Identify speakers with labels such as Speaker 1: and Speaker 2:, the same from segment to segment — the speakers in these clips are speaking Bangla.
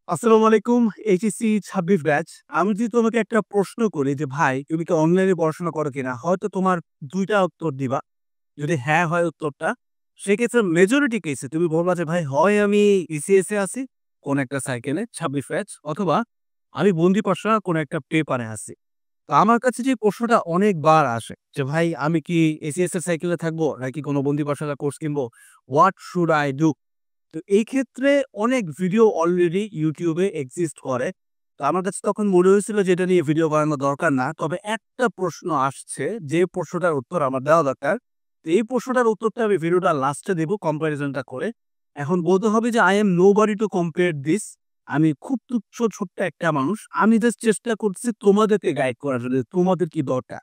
Speaker 1: আসসালামু আলাইকুম। HSC ২৬ batch. আমি যদি তোমাকে একটা প্রশ্ন করি যে, "ভাই তুমি কি অনলাইনে পড়াশোনা করো কিনা?" হয়তো তোমার ২ টা উত্তর দিবা। যদি হ্যাঁ হয় উত্তরটা, সেক্ষেত্রে মেজরিটি কেসে তুমি বলবা যে, "ভাই হয় আমি ইসিএস এ আছি, কোন একটা সাইকেলে ২৬ ব্যাচ অথবা আমি বন্দিপাশা কোন একটা পেপারে আছি।" তো আমার কাছে যে প্রশ্নটা অনেকবার আসে যে, "ভাই আমি কি এসিএস এর সাইকেলে থাকবো নাকি কোন বন্দিপাশার কোর্স কিনবো? What should I do?" তো এই ক্ষেত্রে অনেক ভিডিও অলরেডি YouTube এ এক্সিস্ট করে। তো আমার কাছে তখন মনে হয়েছিল যে এটা নিয়ে ভিডিও বানানো দরকার না। তবে একটা প্রশ্ন আসছে যে প্রশ্নটার উত্তর আমার দেওয়া দরকার। তো এই প্রশ্নটার উত্তরটা আমি ভিডিওটার লাস্টে দেব কম্প্যারিজনটা করে। এখন বলতে হবে যে I am nobody to compare this. আমি খুব তুচ্ছ ছোট্ট একটা মানুষ। আমি জাস্ট চেষ্টা করছি তোমাদেরকে গাইড করার জন্য যে তোমাদের কি দরকার।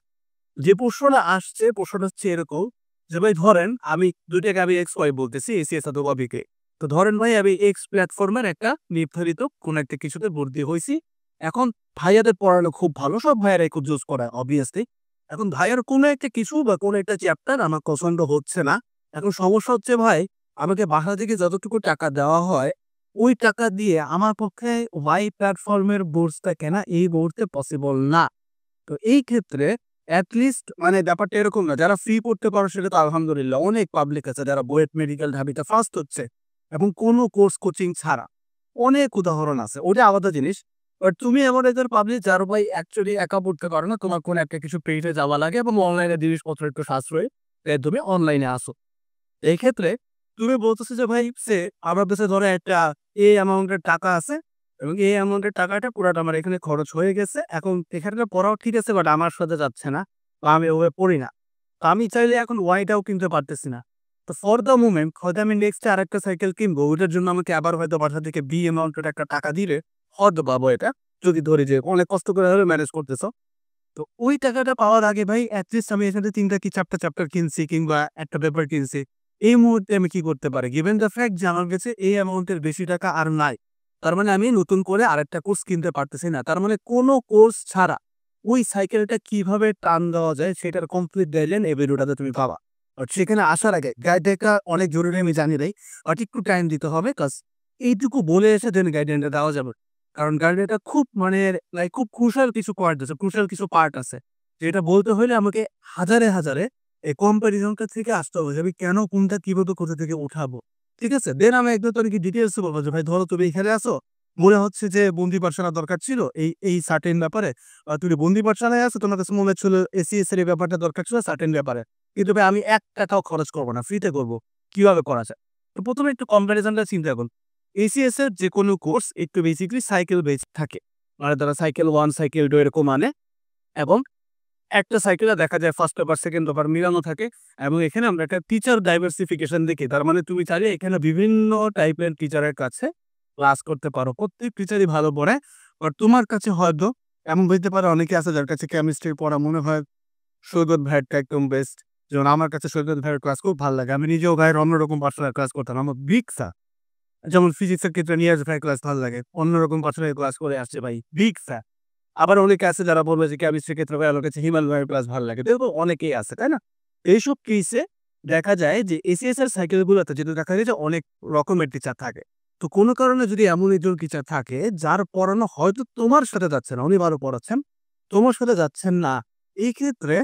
Speaker 1: যে প্রশ্নটা আসছে প্রশ্নটা হচ্ছে এরকম যে ভাই ধরেন আমি ২ টাকে আমি এক্স ওয়াই বলতেছি এসিএস অথবা বিকে। তো ধরেন ভাই আমি এক্স প্ল্যাটফর্মের একটা নির্ধারিত কোন একটা কিছুতে ভর্তি হইছি। এখন ভাইয়াদের পড়ানো খুব ভালো। সব ভাইয়ারাই খুব জোস পড়ায় obviously। এখন ভাইয়ার কোন একটা কিছু বা কোন একটা চ্যাপ্টার আমার পছন্দ হচ্ছে না। এখন সমস্যা হচ্ছে ভাই আমাকে বাসা থেকে যতটুকু টাকা দেওয়া হয়, ওই টাকা দিয়ে আমার পক্ষে ওয়াই প্ল্যাটফর্মের কোর্সটা কেনা এই মুহূর্তে পসিবল না। তো এই ক্ষেত্রে এট লিস্ট মানে ব্যাপারটা এরকম না। যারা ফ্রি পড়তে পারো সেটা তো আলহামদুলিল্লাহ। অনেক পাবলিক আছে যারা বুয়েট মেডিকেল ঢাবিতে ফার্স্ট হচ্ছে এবং কোনো কোর্স কোচিং ছাড়া। অনেক উদাহরণ আছে। ওটা আলাদা জিনিস। বাট তুমি এমন একজন পাবলিক যার ভাই অ্যাকচুয়ালি একা পড়তে পারো না। তোমার কোনো একটা কিছু পেইজে যাওয়া লাগে এবং অনলাইনে জিনিসপত্র একটু সাশ্রয়ী। তুমি অনলাইনে আসো। এই ক্ষেত্রে তুমি বলতেছো যে ভাই আমার কাছে ধরো একটা এই অ্যামাউন্টের টাকা আছে এবং এই অ্যামাউন্টের টাকাটা পুরাটা আমার এখানে খরচ হয়ে গেছে। এখন এখানকার পড়াও ঠিক আছে বাট আমার সাথে যাচ্ছে না বা আমি ওভাবে পড়ি না। তো আমি চাইলে এখন ওয়াইটাও কিনতে পারতেছি না। তো ফর দ্য মোমেন্ট হয়তো আমি নেক্সট এ আরেকটা সাইকেল কিনবো। ওইটার জন্য আমাকে আবার হয়তো বাসা থেকে বি অ্যামাউন্টের একটা টাকা দিলে হয়তো পাবো এটা। যদি ধরি যে অনেক কষ্ট করে হলেও ম্যানেজ করতেছো। তো ওই টাকাটা পাওয়ার আগে ভাই এটলিস্ট আমি এখানে ৩ টা কি ৪ টা চ্যাপ্টার কিনছি কিংবা একটা পেপার কিনছি। এই মুহূর্তে আমি কি করতে পারি? গিভেন দ্য ফ্যাক্ট যে আমার কাছে এই অ্যামাউন্ট এর বেশি টাকা আর নাই। তার মানে আমি নতুন করে আরেকটা কোর্স কিনতে পারতেছি না। তার মানে কোন কোর্স ছাড়া ওই সাইকেলটা কিভাবে টার্ন দেওয়া যায় সেটার কমপ্লিট গাইডলাইন এই ভিডিওটাতে তুমি পাবা। বাট সেখানে আসার আগে গাইডলাইনটা অনেক জরুরি আমি জানি দেই। বাট একটু টাইম দিতে হবে কজ এইটুকু বলে এসে দেন গাইডলাইনটা দেওয়া যাবে। কারণ গাইডলাইনটা খুব মানে লাইক খুব ক্রুশাল কিছু পয়েন্ট আছে, ক্রুশাল কিছু পার্ট আছে। যেটা বলতে হইলে আমাকে হাজারে এই কম্প্যারিজনটা থেকে আসতে হবে যে আমি কেন কোনটা কিভাবে কোথা থেকে উঠাবো। ঠিক আছে? দেন আমি একদম তোকে ডিটেইলস এ বলব যে ভাই ধরো তুমি এখানে আছো। মনে হচ্ছে যে বন্দি পাঠশালা দরকার ছিল এই সার্টেন ব্যাপারে। তুমি বন্দি পাঠশালায় আছো তোমার কাছে মনে হচ্ছিল এসিএস এর এই ব্যাপারটা দরকার ছিল সার্টেন ব্যাপারে। কিন্তু ভাই আমি ৳১ খরচ করব না। ফ্রিতে করব। কিভাবে করা যায়? তো ১ম এ একটু কম্প্যারিজনটা চিন্তা করুন। এসিএস এর যেকোনো কোর্স একটু বেসিক্যালি সাইকেল বেসড থাকে। মানে তারা সাইকেল 1, সাইকেল 2 এরকম আনে এবং একটা সাইকেলে দেখা যায় ফার্স্ট পেপার, সেকেন্ড পেপার মিলানো থাকে এবং এখানে আমরা একটা টিচার ডাইভার্সিফিকেশন দেখি। তার মানে তুমি চাইলে এখানে বিভিন্ন টাইপের টিচারের কাছে ক্লাস করতে পারো। প্রত্যেক টিচারই ভালো পড়ায়। বাট তোমার কাছে হয়তো এমন হইতে পারে অনেকে আছে যার কাছে কেমিস্ট্রি পড়া মনে হয় সৈকত ভাইয়েরটা একদম বেস্ট। যেমন আমার কাছে সৈকত ভাইয়ের ক্লাস খুব ভাল লাগে। আমি নিজেও ভাইয়ের অন্যরকম পার্সোনাল ক্লাস করতাম। আমার বিগ স্যার। যেমন ফিজিক্সের ক্ষেত্রে নিয়াজ ভাইয়ের ক্লাস ভাল লাগে। অন্যরকম পার্সোনাল ক্লাস করে আসছে ভাই। Big fan. আবার অনেকে আছে যারা বলবে যে কেমিস্ট্রির ক্ষেত্রে ভাই আমার কাছে হিমাল ভাইয়ের ক্লাস ভাল লাগে। দেখো অনেকেই আছে, তাই না? এইসব কেসে দেখা যায় যে এসিএস এর সাইকেল গুলোতে যেটা দেখা যায় যে অনেক রকমের টিচার থাকে। তো কোনো কারণে যদি এমন একজন টিচার থাকে যার পড়ানো হয়তো তোমার সাথে যাচ্ছে না, উনি ভালো পড়াচ্ছেন, তোমার সাথে যাচ্ছেন না। এই ক্ষেত্রে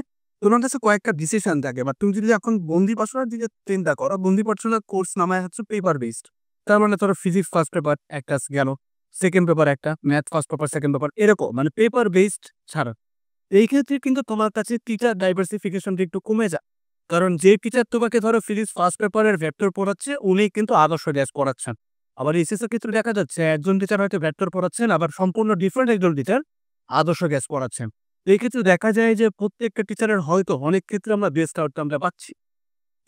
Speaker 1: তোমার কাছে কয়েকটা ডিসিশন থাকে বা তুমি যদি এখন বন্দি পাঠশালার দিকে চিন্তা করো, বন্দি পাঠশালার কোর্স নামায় হচ্ছে পেপার বেসড। তার মানে ধরো ফিজিক্স ফার্স্ট পেপার একটা গেল, সেকেন্ড পেপার একটা, math first paper, second paper এরকম মানে পেপার বেসড ছাড়া। এই ক্ষেত্রে কিন্তু তোমার কাছে টিচার ডাইভার্সিফিকেশনটা একটু কমে যায়। কারণ যে টিচার তোমাকে ধরো ফিজিক্স ফার্স্ট পেপারের ভেক্টর পড়াচ্ছে, উনি কিন্তু আদর্শ গ্যাস পড়াচ্ছেন। আবার এসএস এর ক্ষেত্রে দেখা যাচ্ছে একজন টিচার হয়তো ভেক্টর পড়াচ্ছেন, আবার সম্পূর্ণ ডিফারেন্ট একজন টিচার আদর্শ গ্যাস পড়াচ্ছেন। তো এই ক্ষেত্রে দেখা যায় যে প্রত্যেকটা টিচারের হয়তো অনেক ক্ষেত্রে আমরা বেস্ট আউটকামটা পাচ্ছি।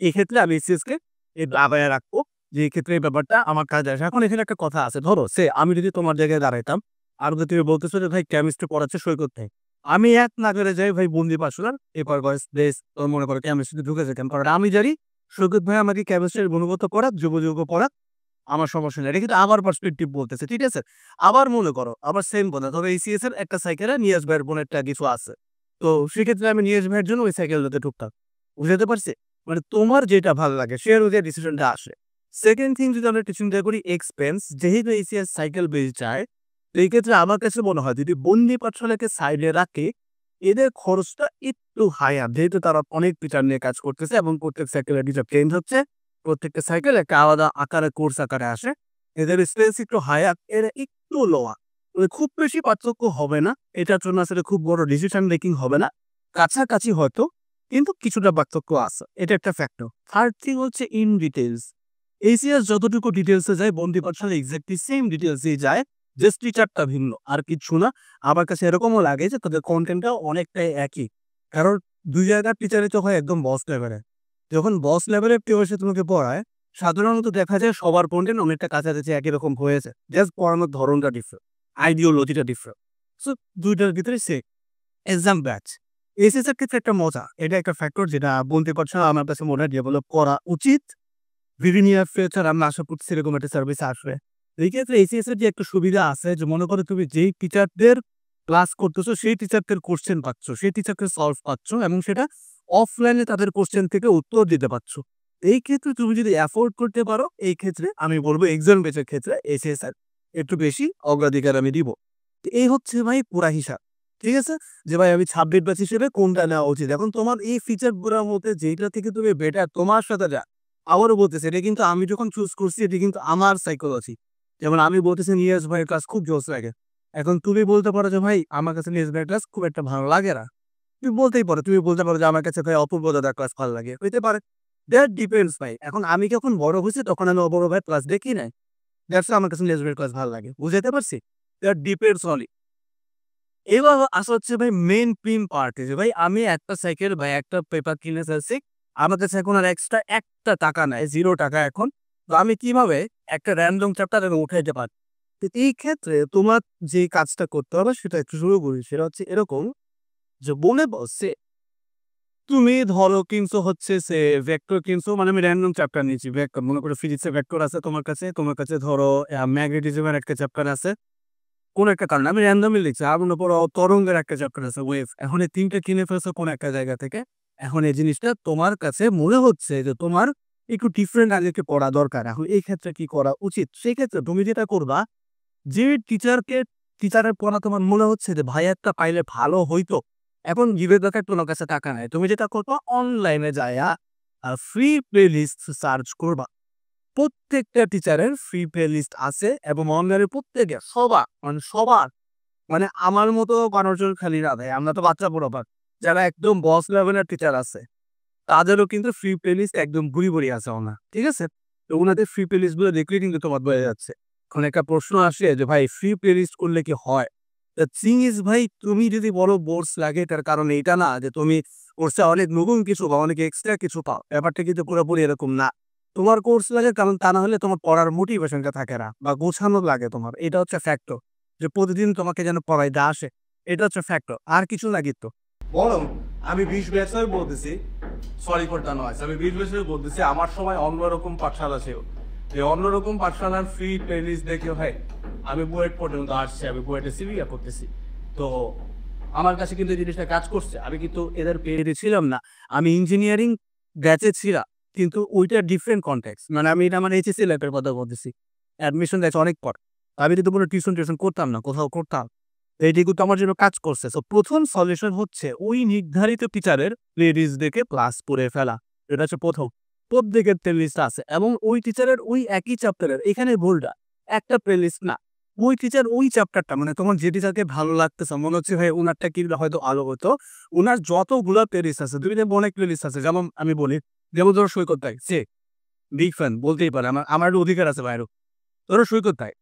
Speaker 1: এক্ষেত্রে আমি এসএসকে দাবায় রাখবো যে এক্ষেত্রে এই ব্যাপারটা আমার কাজে আসে। এখন এখানে একটা কথা আছে। ধরো আমি যদি তোমার জায়গায় দাঁড়াইতাম, আর যদি তুমি বলতেছো যে ভাই কেমিস্ট্রি পড়াচ্ছে সৈকত ভাই। আমি এক নাগাড়ে যাই ভাই বন্দি পাঠশালার পেপার ওয়াইজ বেস তোর মনে করো কেমিস্ট্রিতে ঢুকে যেতাম। কারণ আমি জানি সৈকত ভাই আমাকে কেমিস্ট্রির গুণগত পড়াক, যুগ পড়াক, আমার সমস্যা নেই। এটা কিন্তু আমার পার্সপেক্টিভ বলতেছে, ঠিক আছে? আবার মনে করো আবার সেম কথা ধরো এসিএস এর একটা সাইকেলে নিয়াজ ভাইয়ের বোনেরটা কিছু আছে। তো সেক্ষেত্রে আমি নিয়াজ ভাইয়ের জন্য ওই সাইকেলটাতে ঢুকতাম। বুঝাতে পারছি? মানে তোমার যেটা ভাল লাগে সে অনুযায়ী ডিসিশনটা আসে। সেকেন্ড থিং যদি আমরা একটু চিন্তা করি এক্সপেন্স, যেহেতু এসিএস সাইকেল বেস যায়, তো এই ক্ষেত্রে আমার কাছে মনে হয় যদি বন্দি পাঠশালাকে সাইডে রাখে, এদের খরচটা একটু হায়ার, যেহেতু তারা অনেক টিচার নিয়ে কাজ করতেছে এবং প্রত্যেক সাইকেলের টিচার চেঞ্জ হচ্ছে, প্রত্যেকটা সাইকেল একটা আলাদা আকারে কোর্স আকারে আসে, এদের এক্সপেন্স একটু হায়ার, এরা একটু লোয়ার, খুব বেশি পার্থক্য হবে না, এটার জন্য আসলে খুব বড় ডিসিশন মেকিং হবে না, কাছাকাছি হয়তো, কিন্তু কিছুটা পার্থক্য আছে, এটা একটা ফ্যাক্টর। থার্ড থিং হচ্ছে ইন ডিটেলস, এসিএস যতটুকু ডিটেলসে যায় বন্দি পাঠশালা এক্স্যাক্টলি সেম ডিটেলসেই যায়, জাস্ট টিচারটা ভিন্ন, আর কিছু না। আমার কাছে এরকমও লাগে যে তাদের কন্টেন্টটাও অনেকটাই একই, কারণ দুই জায়গার টিচারের তো হয় একদম বস লেভেলে, যখন বস লেভেলের কেউ এসে তোমাকে পড়ায়, সাধারণত দেখা যায় সবার কন্টেন্ট অনেকটা কাছাকাছি একই রকম হয়েছে, জাস্ট পড়ানোর ধরনটা ডিফারেন্ট, আইডিওলজিটা ডিফারেন্ট, সো দুইটার ভিতরে সে এক্সাম ব্যাচ। এসএস এর ক্ষেত্রে একটা মজা, এটা একটা ফ্যাক্টর যেটা বলতে পারছো না, আমার কাছে মনে হয় ডেভেলপ করা উচিত। বিভিন্ন ফিউচার আমরা আশা করছি এরকম একটা সার্ভিস আসবে। এই ক্ষেত্রে এসিএস এর যে একটা সুবিধা আছে যে মনে করো তুমি যেই টিচারদের ক্লাস করতেছো সেই টিচারদের কোশ্চেন পাচ্ছ, সেই টিচারকে সলভ পাচ্ছ এবং সেটা অফলাইনে তাদের কোশ্চেন থেকে উত্তর দিতে পারছো। এই ক্ষেত্রে তুমি যদি অ্যাফোর্ড করতে পারো, এই ক্ষেত্রে আমি বলবো এক্সাম বেচের ক্ষেত্রে এসিএস এর একটু বেশি অগ্রাধিকার আমি দিব। এই হচ্ছে ভাই পুরা হিসাব, ঠিক আছে, যে ভাই আমি 26 ব্যাচ হিসেবে কোনটা নেওয়া উচিত। এখন তোমার এই ফিচার গুলোর মধ্যে যেটা থেকে তুমি বেটার তোমার সাথে যা, আবারও বলতেছে এটা কিন্তু আমি যখন চুজ করছি এটি কিন্তু আমার সাইকোলজি, যেমন আমি বলতেছি নিয়াজ ভাইয়ের ক্লাস খুব জোস লাগে, এখন তুমি বলতে পারো যে ভাই আমার কাছে নিয়াজ ভাইয়ের ক্লাস খুব একটা ভালো লাগে না, তুমি বলতেই পারো, তুমি বলতে পারো যে আমার কাছে ভাই অপূর্ব দাদার ক্লাস ভালো লাগে, হইতে পারে, দ্যাট ডিপেন্ডস ভাই। এখন আমি যখন বড় হয়েছি তখন আমি অপূর্ব ভাইয়ের ক্লাস দেখি নাই, দ্যাটস আমার কাছে নিয়াজ ভাইয়ের ক্লাস ভালো লাগে, বুঝাইতে পারছি, দ্যাট ডিপেন্ডস অনলি। এবার আসা হচ্ছে ভাই মেন প্রিম পার্টি, যে ভাই আমি একটা সাইকেল ভাই একটা পেপার কিনে ফেলছি, আমার কাছে এখন আর এক্সট্রা একটা টাকা নাই, 0 টাকা এখন, তো আমি কিভাবে একটা র্যান্ডম চ্যাপ্টার আমি উঠাইতে পারি। তো এই ক্ষেত্রে তোমার যে কাজটা করতে হবে সেটা একটু শুরু করি, সেটা হচ্ছে এরকম যে মনে বসছে তুমি ধরো কিনছো হচ্ছে সে ভেক্টর কিনছো, মানে আমি র্যান্ডম চ্যাপ্টার নিয়েছি ভেক্টর, মনে করো ফিজিক্সের ভেক্টর আছে তোমার কাছে ধরো ম্যাগনেটিজমের একটা চ্যাপ্টার আছে, কোন একটা কারণে আমি র্যান্ডমলি লিখছি, আর মনে করো তরঙ্গের একটা চ্যাপ্টার আছে ওয়েভ, এখন এই তিনটা কিনে ফেলছো কোন একটা জায়গা থেকে, এখন এই জিনিসটা তোমার কাছে মনে হচ্ছে যে তোমার একটু ডিফারেন্ট আগে পড়া দরকার, এখন এই ক্ষেত্রে কি করা উচিত, সেই ক্ষেত্রে তুমি যেটা করবা, যে টিচারের পড়া তোমার মনে হচ্ছে যে ভাই একটা পাইলে ভালো হইতো, এখন গিভের দরকার তোমার কাছে টাকা নাই, তুমি যেটা করবা অনলাইনে যায়া ফ্রি প্লে লিস্ট সার্চ করবা, প্রত্যেকটা টিচারের ফ্রি প্লে লিস্ট আছে এবং অনলাইনে প্রত্যেকে সবার মানে আমার মতো মানুষজন খালি না ভাই, আমরা তো বাচ্চা পড়াবার, যারা একদম বস লেভেলের টিচার আছে তাদেরও কিন্তু ফ্রি প্লে লিস্ট একদম বুড়ি বুড়ি আছে ওনা, ঠিক আছে, তো ওনাদের ফ্রি প্লে লিস্ট গুলো দেখলেই কিন্তু তোমার বোঝা যাচ্ছে। এখন একটা প্রশ্ন আসে যে ভাই ফ্রি প্লে লিস্ট করলে কি হয়, দ্য থিং ইজ ভাই তুমি যদি বলো বোর্ডস লাগে, তার কারণ এইটা না যে তুমি কোর্সে অনেক নতুন কিছু বা অনেক এক্সট্রা কিছু পাও, ব্যাপারটা কিন্তু পুরোপুরি এরকম না। তোমার কোর্স লাগে কারণ তা না হলে তোমার পড়ার মোটিভেশনটা থাকে না বা গোছানো লাগে তোমার, এটা হচ্ছে ফ্যাক্টর, যে প্রতিদিন তোমাকে যেন পড়াইতে আসে, এটা হচ্ছে ফ্যাক্টর, আর কিছু লাগে তো। বরং আমি 20 বছর বলতেছি, সরি ফর দ্য নয়েজ, আমি 20 বছর বলতেছি আমার সময় অন্যরকম পাঠশালা ছিল, এই অন্যরকম পাঠশালার ফ্রি প্লেলিস্ট দেখে ভাই আমি বুয়েট পর্যন্ত আসছি, আমি বুয়েটে সিভিয়া করতেছি, তো আমার কাছে কিন্তু এই জিনিসটা কাজ করছে, আমি কিন্তু এদের পেয়ে ছিলাম না, আমি ইঞ্জিনিয়ারিং ব্যাচে ছিলাম, কিন্তু ওইটা ডিফারেন্ট কনটেক্সট, মানে আমি এটা আমার এইচএসসি লাইফের কথা বলতেছি, অ্যাডমিশন দেখছি অনেক পর, আমি কিন্তু কোনো টিউশন করতাম না, কোথাও করতাম, এইটি কিন্তু আমার জন্য কাজ করছে। সো প্রথম সলিউশন হচ্ছে ওই নির্ধারিত টিচারের প্লে লিস্ট দেখে ক্লাস করে ফেলা, এটা হচ্ছে প্রথম, প্রত্যেকের প্লে লিস্ট আছে এবং ওই টিচারের ওই একই চ্যাপ্টারের, এখানে ভুলটা একটা প্লে লিস্ট না, ওই টিচার ওই চ্যাপ্টারটা, মানে তোমার যে টিচারকে ভালো লাগতেছে মনে হচ্ছে ভাই ওনারটা কি হয়তো আলো হতো, ওনার যতগুলো প্লে লিস্ট আছে, দুই অনেক প্লে লিস্ট আছে, যেমন আমি বলি, যেমন ধরো সৈকত ভাই সে বিগ ফ্যান বলতেই পারে, আমার অধিকার আছে বাইরেও, ধরো সৈকত ভাই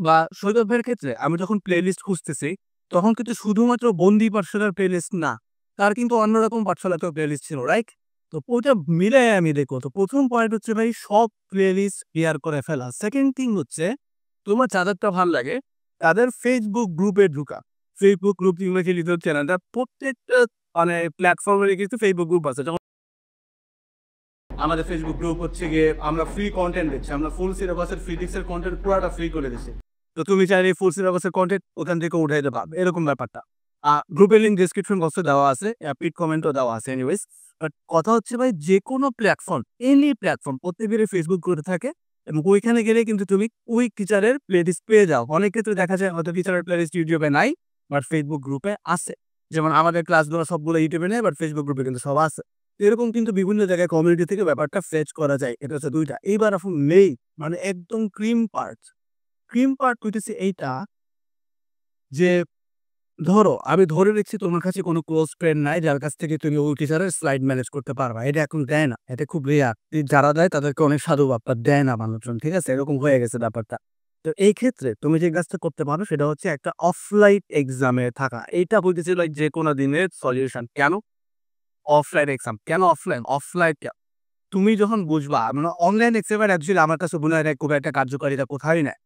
Speaker 1: বা সৈকত ভাইয়ের ক্ষেত্রে আমি যখন প্লে লিস্ট খুঁজতেছি, তখন কিন্তু শুধুমাত্র বন্দি পাঠশালার প্লে লিস্ট না, তার কিন্তু অন্যরকম পাঠশালাতেও প্লে লিস্ট ছিল, রাইট, তো ওইটা মিলে আমি দেখবো। তো প্রথম পয়েন্ট হচ্ছে ভাই সব প্লে লিস্ট ক্লিয়ার করে ফেলা। সেকেন্ড থিং হচ্ছে তোমার যাদেরটা ভালো লাগে তাদের ফেসবুক গ্রুপে ঢুকা, ফেসবুক গ্রুপ ইংরেজি লিটার চ্যানেলটা প্রত্যেকটা মানে প্ল্যাটফর্মে কিন্তু ফেসবুক গ্রুপ আছে, আমাদের ফেসবুক গ্রুপ হচ্ছে গিয়ে আমরা ফ্রি কন্টেন্ট দিচ্ছি, আমরা ফুল সিলেবাসের ফিজিক্সের কন্টেন্ট পুরোটা ফ্রি করে দিচ্ছি, তো তুমি চাইলে ফুল সিলেবাসের কন্টেন্ট ওখান থেকে উঠাইতে পারবে, এরকম ব্যাপারটা। গ্রুপের লিঙ্ক ডেসক্রিপশন বক্সে দেওয়া আছে, পিড কমেন্টও দেওয়া আছে এনিওয়েজ। বাট কথা হচ্ছে ভাই যেকোনো প্ল্যাটফর্ম, এনি প্ল্যাটফর্ম প্রত্যেকেরই ফেসবুক গ্রুপে থাকে এবং ওইখানে গেলে কিন্তু তুমি ওই টিচারের প্লেলিস্ট পেয়ে যাও। অনেক ক্ষেত্রে দেখা যায় হয়তো টিচারের প্লেলিস্ট ইউটিউবে নাই বাট ফেসবুক গ্রুপে আছে। যেমন আমাদের ক্লাসগুলো সবগুলো ইউটিউবে নেই বাট ফেসবুক গ্রুপে কিন্তু সব আছে। এরকম কিন্তু বিভিন্ন জায়গায় কমিউনিটি থেকে ব্যাপারটা ফেচ করা যায়। এটা হচ্ছে ২ টা। এইবার এখন মেইন মানে একদম ক্রিম পার্ট। ক্রিম পার্ট হইতেছে এইটা যে ধরো আমি ধরে নিচ্ছি তোমার কাছে কোনো ক্লোজ ফ্রেন্ড নাই যার কাছ থেকে তুমি ওই টিচারের স্লাইড ম্যানেজ করতে পারবা। এটা এখন দেয় না। এটা খুব রেয়ার। যারা দেয় তাদেরকে অনেক সাধু বাপ্পা দেয় না মানুষজন। ঠিক আছে? এরকম হয়ে গেছে ব্যাপারটা। তো এই ক্ষেত্রে তুমি যে কাজটা করতে পারো সেটা হচ্ছে একটা অফলাইন এক্সামে থাকা। এইটা হইতেছে লাইক যেকোনো দিনের সলিউশন। কেন? Offline exam. কেন অফলাইন? অফলাইন তুমি যখন বুঝবা মানে অনলাইন এক্সামের অ্যাকচুয়ালি আমার কাছে মনে হয় না খুব একটা কার্যকারিতা কোথায় নাই।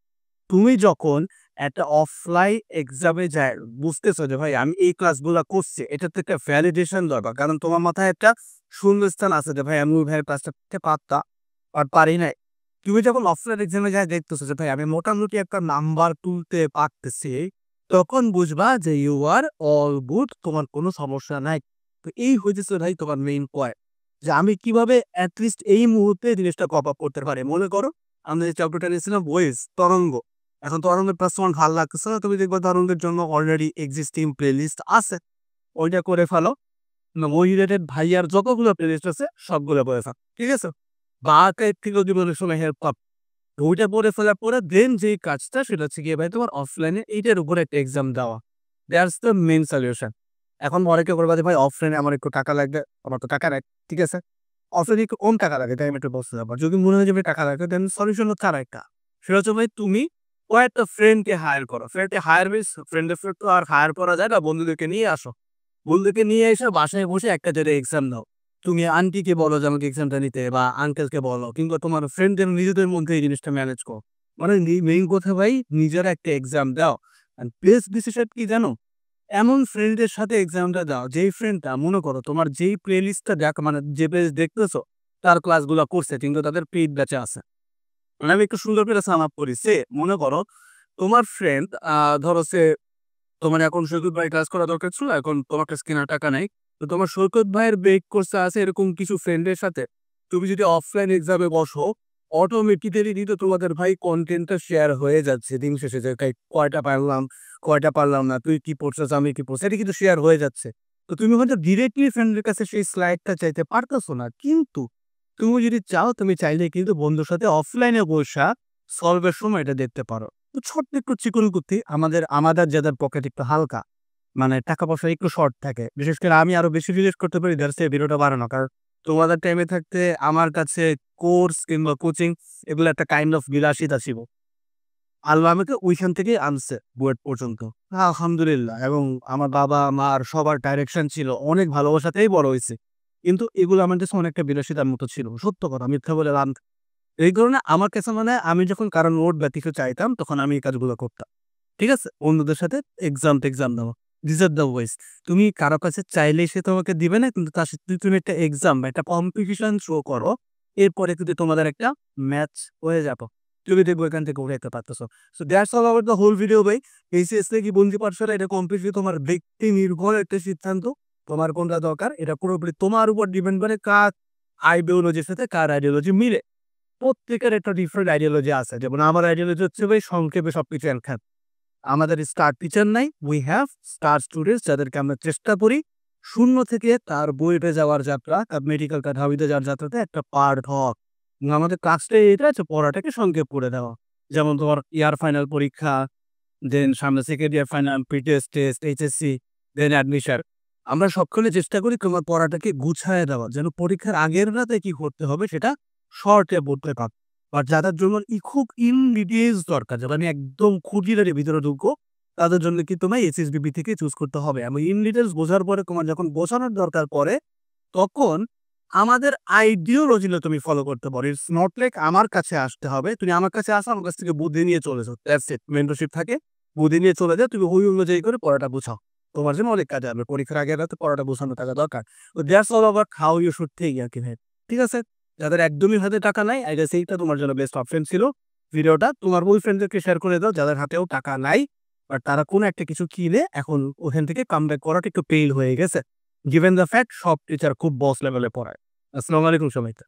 Speaker 1: তুমি যখন একটা অফলাইন এক্সামে যায় বুঝতেছো যে ভাই আমি এই ক্লাসগুলা করছি, এটার তো একটা ভ্যালিডেশন দরকার। কারণ তোমার মাথায় একটা শূন্যস্থান আছে যে ভাই আমি ওই ভাইয়ের ক্লাসটা করতে পারতাম বাট পারি নাই। তুমি যখন অফলাইন এক্সামে যায় দেখতেছো যে ভাই আমি মোটামুটি একটা নাম্বার তুলতে পারতেছি, তখন বুঝবা যে ইউ আর অল গুড, তোমার কোনো সমস্যা নাই। তো এই হইতেছে ভাই তোমার মেইন পয়েন্ট যে আমি কিভাবে অ্যাটলিস্ট এই মুহূর্তে জিনিসটা কপ আপ করতে পারি। মনে করো আমরা যে চ্যাপ্টারটা নিয়েছিলাম ওয়েজ তরঙ্গ, এখন তরঙ্গের প্লাস তোমার ভালো লাগতেছে না, তুমি দেখবা তরঙ্গের জন্য অলরেডি এক্সিস্টিং প্লেলিস্ট আছে, ওইটা করে ফেলো। ওই রিলেটেড ভাইয়ার যতগুলো প্লেলিস্ট আছে সবগুলো পড়ে ফেলো। ঠিক আছে? বা আর্কাইভ থেকেও যদি অনেক সময় হেল্প পাব, ওইটা পড়ে ফেলার পরে দেন যে কাজটা সেটা হচ্ছে গিয়ে ভাই তোমার অফলাইনে এইটার উপরে একটা এক্সাম দেওয়া। That's the main solution. এখন অনেকে করবা যে ভাই অফলাইনে আমার একটু টাকা লাগবে, আমার তো টাকা নাই। ঠিক আছে? অফলাইনে একটু কম টাকা লাগে, তাই আমি একটু বলতে যাবো। যদি মনে হয় যে ভাই টাকা লাগবে দেন সলিউশন হচ্ছে আরেকটা। সেটা হচ্ছে ভাই তুমি কয়েকটা ফ্রেন্ডকে হায়ার করো। ফ্রেন্ডকে হায়ার বেস ফ্রেন্ডের ফ্রেন্ড তো আর হায়ার করা যায় না, বন্ধুদেরকে নিয়ে আসো। বন্ধুকে নিয়ে এসে বাসায় বসে একটা জায়গায় এক্সাম দাও। তুমি আন্টিকে বলো যে আমাকে এক্সামটা নিতে বা আঙ্কেলকে বলো কিংবা তোমার ফ্রেন্ডদের নিজেদের মধ্যে এই জিনিসটা ম্যানেজ করো। মানে মেইন কথা ভাই নিজেরা একটা এক্সাম দাও। আর বেস্ট ডিসিশন কি জানো? এমন ফ্রেন্ডের সাথে এক্সামটা দাও যেই ফ্রেন্ডটা মনে করো তোমার যেই প্লে লিস্টটা দেখ মানে যে পেজ দেখতেছো তার ক্লাসগুলো করছে কিন্তু তাদের পেইড ব্যাচে আছে। মানে আমি একটু সুন্দর করে সাম আপ করি। সে মনে করো তোমার ফ্রেন্ড ধরো সে তোমার এখন সৈকত ভাই ক্লাস করা দরকার ছিল, এখন তোমার কাছে কেনার টাকা নাই। তো তোমার সৈকত ভাইয়ের ব্রেক কোর্সে আছে এরকম কিছু ফ্রেন্ডের সাথে তুমি যদি অফলাইন এক্সামে বসো, অটোমেটিক্যালি কিন্তু তোমাদের ভাই কনটেন্টটা শেয়ার হয়ে যাচ্ছে দিন শেষে যে কয়টা পারলাম, কয়টা পারলাম না, তুই কি পড়ছিস, আমি কি পড়ছি, এটা কিন্তু শেয়ার হয়ে যাচ্ছে। তো তুমি হয়তো ডিরেক্টলি ফ্রেন্ডের কাছে সেই স্লাইডটা চাইতে পারতেছো না, কিন্তু তুমি যদি চাও তুমি চাইলে কিন্তু বন্ধুর সাথে অফলাইনে বসা সলভের সময় এটা দেখতে পারো। তো ছোট্ট একটু চিকন কুত্তি আমাদের আমাদের যাদের পকেট একটু হালকা মানে টাকা পয়সা একটু শর্ট থাকে, বিশেষ করে আমি আরো বেশি রিলেট করতে পারি দ্যাটস এই ভিডিওটা বানানো। কারণ তোমাদের টাইমে থাকতে আমার কাছে কোর্স কিংবা কোচিং এগুলো একটা কাইন্ড অফ বিলাসিতা ছিল। আল্লাহ আমাকে ওইখান থেকেই আনছে বুয়েট পর্যন্ত। আলহামদুলিল্লাহ। এবং আমার বাবা মার সবার ডাইরেকশন ছিল, অনেক ভালোবাসাতেই বড় হইছি। কিন্তু এগুলো আমার কাছে অনেকটা বিলাসিতার মতো ছিল। সত্য কথা, মিথ্যা বলে লাভ। এই কারণে আমার কাছে মানে আমি যখন কারো নোট বা কিছু চাইতাম তখন আমি এই কাজগুলো করতাম। ঠিক আছে? অন্যদের সাথে এক্সাম দেওয়া। This are the ways. তুমি কারো কাছে চাইলেই সে তোমাকে দিবে না, কিন্তু তার সাথে তুমি একটা এক্সাম বা একটা কম্পিটিশন শো করো। এরপরে কিন্তু তোমাদের একটা ম্যাচ হয়ে যাবে। তুমি দেখবে এখান থেকে উঠাইতে পারতেছো। So that's all about the whole video ভাই। এইচএসসি কি বন্দি পাঠশালা এটা কমপ্লিটলি তোমার ব্যক্তি নির্ভর একটা সিদ্ধান্ত। তোমার কোনটা দরকার এটা পুরোপুরি তোমার উপর ডিপেন্ড করে কার আইডিওলজির সাথে কার আইডিওলজি মিলে। প্রত্যেকের একটা ডিফারেন্ট আইডিওলজি আছে। যেমন আমার আইডিওলজি হচ্ছে ভাই সংক্ষেপে সবকিছু একখান। আমাদের স্টার টিচার নাই, উই হ্যাভ স্টার স্টুডেন্টস যাদেরকে আমরা চেষ্টা করি শূন্য থেকে তার বুয়েটে যাওয়ার যাত্রা, তার মেডিকেল কার্ড হাবিতে যাওয়ার যাত্রাতে একটা পার্ট হওয়া। আমাদের কাজটাই এটা যে পড়াটাকে সংক্ষেপ করে দেওয়া। যেমন তোমার ইয়ার ফাইনাল পরীক্ষা, দেন সামনে second year final, pretest, test, HSC, then admission. আমরা সকলে চেষ্টা করি তোমার পড়াটাকে গুছায়ে দেওয়া। যেন পরীক্ষার আগের রাতে কি করতে হবে সেটা শর্টে বলতে পার। আর যাদের জন্য খুব ইন ডিটেইলস দরকার, যারা আমি একদম খুঁটিনাটি ভিতরে ঢুকবো, তাদের জন্য কি তোমায় এসএসবিবি থেকে চুজ করতে হবে। এবং ইন ডিটেইলস বোঝার পরে তোমার যখন বোঝানোর দরকার পড়ে, তখন আমাদের আইডিওলজিটা তুমি ফলো করতে পারো। ইটস নট লাইক আমার কাছে আসতে হবে। তুমি আমার কাছে আসো, আমার কাছ থেকে বুদ্ধি নিয়ে চলে যাও। That's it. মেন্টরশিপ থাকে। বুদ্ধি নিয়ে চলে যাও। তুমি ওই অনুযায়ী করে পড়াটা বুঝাও। তোমার জন্য অনেক কাজে আসবে। পরীক্ষার আগের রাতে পড়াটা বোঝানো থাকা দরকার। তো that's all about how you should think আরকি ভাই। ঠিক আছে? যাদের একদমই হাতে টাকা নাই, আই গেস এইটা তোমার জন্য বেস্ট অপশন ছিল। ভিডিওটা তোমার বয়ফ্রেন্ডদেরকে শেয়ার করে দাও যাদের হাতেও টাকা নাই। বাট তারা কোনো একটা কিছু কিনে এখন ওখান থেকে কামব্যাক করাটা একটু পেইন হয়ে গেছে। গিভেন দ্য ফ্যাক্ট সব টিচার খুব বস লেভেলে পড়ায়। আসসালামু আলাইকুম সবাইকে।